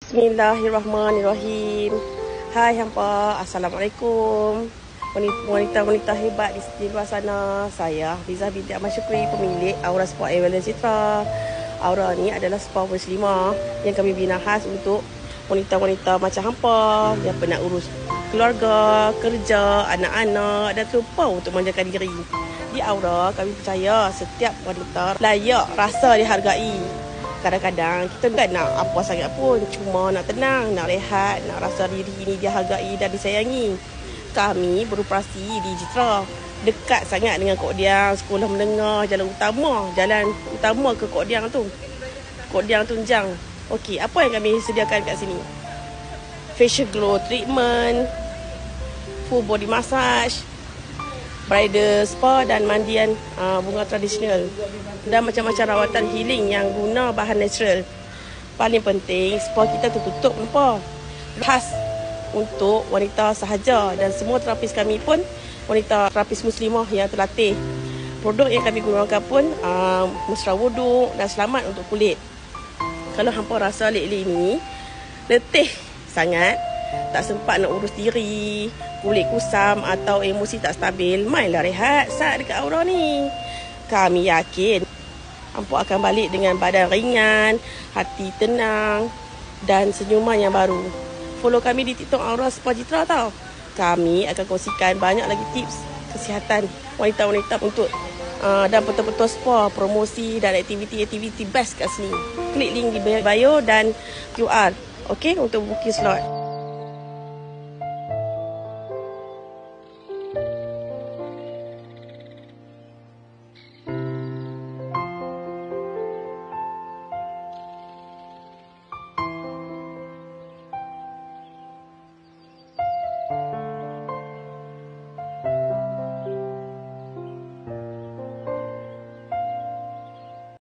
Bismillahirrahmanirrahim. Hai hampa, Assalamualaikum. Wanita-wanita hebat di luar sana. Saya Hafizah binti Ahmad Syukri, pemilik Aura Spa Wellness Citra. Aura ni adalah spa muslimah yang kami bina khas untuk wanita-wanita macam hampa yang pernah urus keluarga, kerja, anak-anak dan terlupa untuk manjakan diri. Di Aura, kami percaya setiap wanita layak rasa dihargai. Kadang-kadang kita tak nak apa sangat pun, cuma nak tenang, nak rehat, nak rasa diri ini dihargai dan disayangi. Kami beroperasi di Citra, dekat sangat dengan Kok Diang, sekolah menengah, jalan utama ke Kok Diang Tunjang. Okey, apa yang kami sediakan kat sini? Facial glow treatment, full body massage, bridal spa dan mandian bunga tradisional dan macam-macam rawatan healing yang guna bahan natural. Paling penting, spa kita tertutup, nampak? Khas untuk wanita sahaja dan semua terapis kami pun wanita terapis muslimah yang terlatih. Produk yang kami gunakan pun mesra wuduk dan selamat untuk kulit. Kalau hampa rasa lately ni letih sangat, tak sempat nak urus diri, kulit kusam atau emosi tak stabil, mainlah rehat saat dekat Aura ni. Kami yakin hampa akan balik dengan badan ringan, hati tenang dan senyuman yang baru. Follow kami di TikTok Aura Spa Citra tau. Kami akan kongsikan banyak lagi tips kesihatan wanita-wanita untuk dan betul-betul spa, promosi dan aktiviti-aktiviti best kat sini. Klik link di bio dan QR, okey, untuk booking slot.